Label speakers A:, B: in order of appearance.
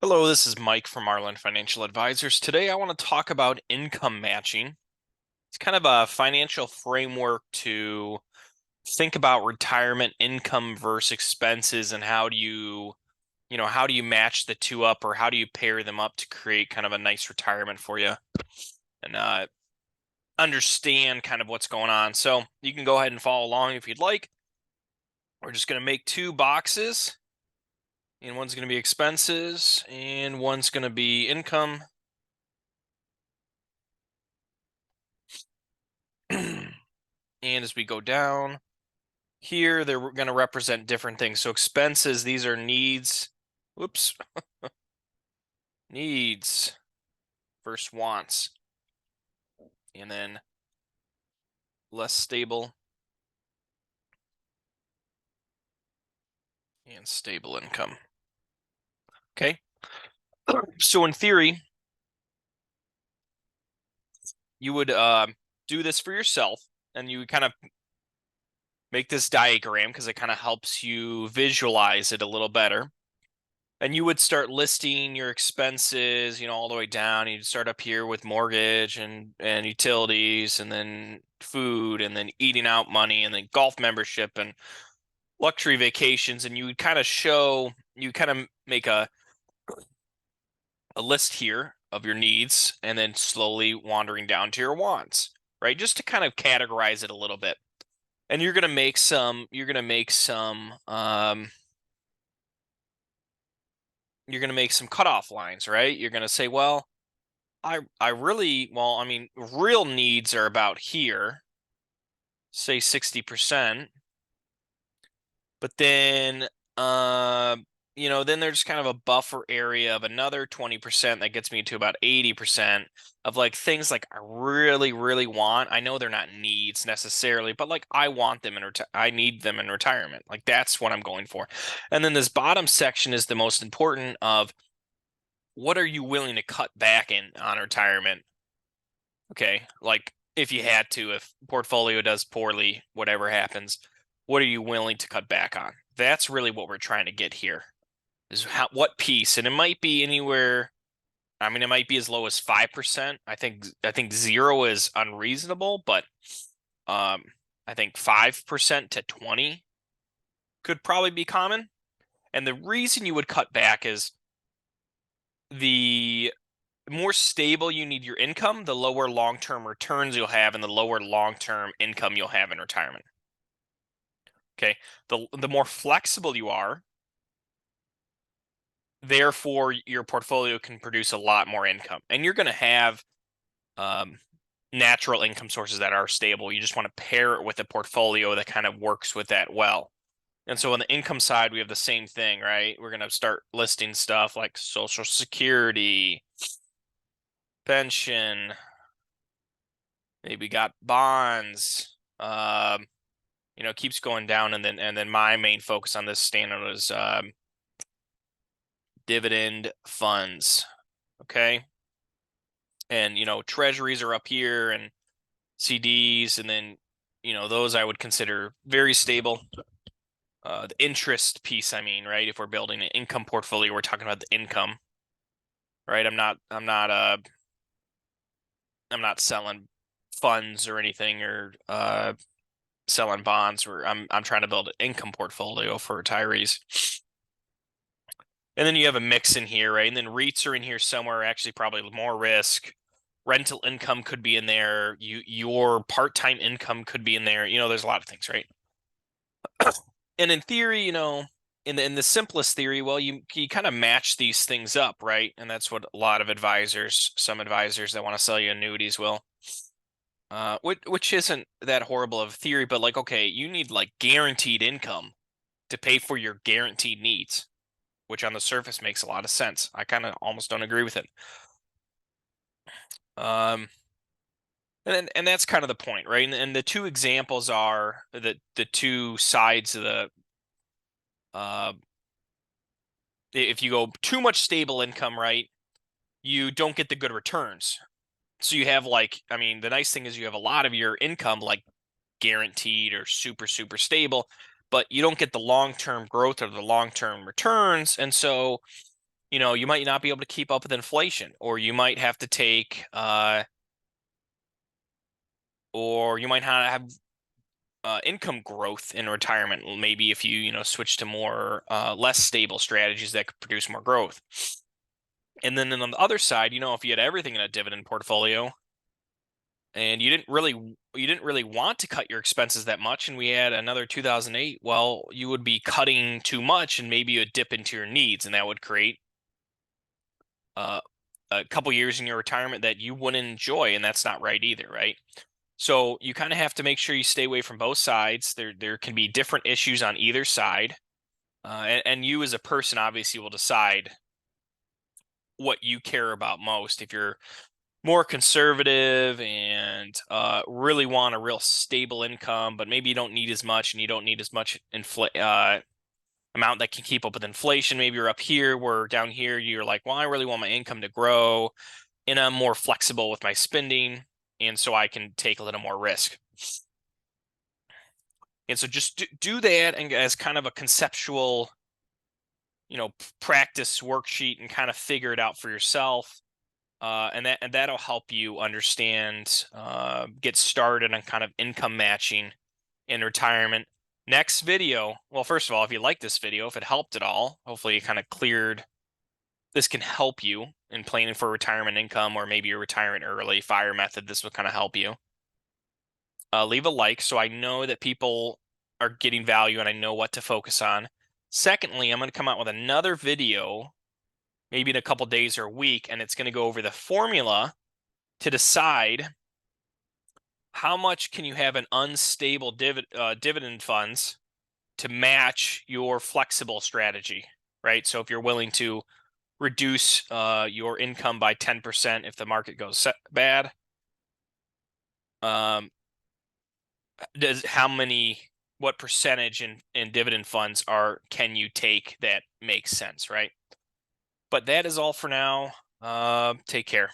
A: Hello, this is Mike from Marlin Financial Advisors. Today I want to talk about income matching. It's kind of a financial framework to think about retirement income versus expenses and how do you match the two up, or how do you pair them up to create kind of a nice retirement for you and understand kind of what's going on. So you can go ahead and follow along if you'd like. We're just going to make two boxes, and one's going to be expenses and one's going to be income. And as we go down here, they're going to represent different things. So expenses, these are needs. Whoops. Needs versus wants. And then less stable and stable income. Okay. So in theory, you would do this for yourself, and you would kind of make this diagram because it kind of helps you visualize it a little better. And you would start listing your expenses, all the way down. You'd start up here with mortgage and utilities, and then food, and then eating out money, and then golf membership and luxury vacations. And you would kind of make a list here of your needs, and then slowly wandering down to your wants, right? Just to kind of categorize it a little bit. And you're going to make some cutoff lines, right? You're going to say, well, real needs are about here, say 60%. But then, then there's kind of a buffer area of another 20% that gets me to about 80% of like things like I really, really want. I know they're not needs necessarily, but like I want them I need them in retirement. Like that's what I'm going for. And then this bottom section is the most important of what are you willing to cut back on retirement? Okay, like if you had to, if portfolio does poorly, whatever happens, what are you willing to cut back on? That's really what we're trying to get here. Is what piece, and it might be anywhere. I mean, it might be as low as 5%. I think 0 is unreasonable, but um, I think 5% to 20 could probably be common. And the reason you would cut back is the more stable you need your income, the lower long-term returns you'll have, and the lower long-term income you'll have in retirement. Okay, the more flexible you are, therefore your portfolio can produce a lot more income, and you're going to have natural income sources that are stable. You just want to pair it with a portfolio that kind of works with that well. And so on the income side, we have the same thing, right? We're going to start listing stuff like Social Security, pension, maybe got bonds, keeps going down. And then my main focus on this standard is dividend funds. Okay. And, treasuries are up here, and CDs. And then, those I would consider very stable. The interest piece, right? If we're building an income portfolio, we're talking about the income, right? I'm not selling funds or anything, or selling bonds. Where I'm trying to build an income portfolio for retirees. And then you have a mix in here, right? And then REITs are in here somewhere, actually probably more risk. Rental income could be in there. Your part-time income could be in there. There's a lot of things, right? And in theory, in the simplest theory, well, you kind of match these things up, right? And that's what a lot of some advisors that want to sell you annuities will. Which isn't that horrible of a theory, but like, okay, you need like guaranteed income to pay for your guaranteed needs, which on the surface makes a lot of sense. I kind of almost don't agree with it. And that's kind of the point, right? And the two examples are the two sides of the if you go too much stable income, right, you don't get the good returns. So you have the nice thing is you have a lot of your income like guaranteed or super, super stable, but you don't get the long-term growth or the long-term returns. And so you might not be able to keep up with inflation, or you might have to take, or you might not have income growth in retirement. Maybe if you switch to more less stable strategies that could produce more growth. And then on the other side, if you had everything in a dividend portfolio and you didn't really want to cut your expenses that much, and we had another 2008, well, you would be cutting too much and maybe a dip into your needs, and that would create a couple years in your retirement that you wouldn't enjoy, and that's not right either, right? So you kind of have to make sure you stay away from both sides. There can be different issues on either side, and you as a person obviously will decide what you care about most. If you're more conservative and really want a real stable income, but maybe you don't need as much, and you don't need as much amount that can keep up with inflation. Maybe you're up here, where down here you're like, well, I really want my income to grow, and I'm more flexible with my spending, and so I can take a little more risk. And so just do that, and as kind of a conceptual, practice worksheet, and kind of figure it out for yourself. And that'll help you understand, get started on kind of income matching in retirement. Next video. Well, first of all, if you like this video, if it helped at all, hopefully it kind of cleared. This can help you in planning for retirement income, or maybe your retirement early FIRE method. This will kind of help you. Leave a like so I know that people are getting value and I know what to focus on. Secondly, I'm going to come out with another video, maybe in a couple days or a week, and it's going to go over the formula to decide how much can you have in unstable dividend funds to match your flexible strategy, right? So if you're willing to reduce your income by 10% if the market goes bad, what percentage in dividend funds can you take that makes sense, right? But that is all for now. Take care.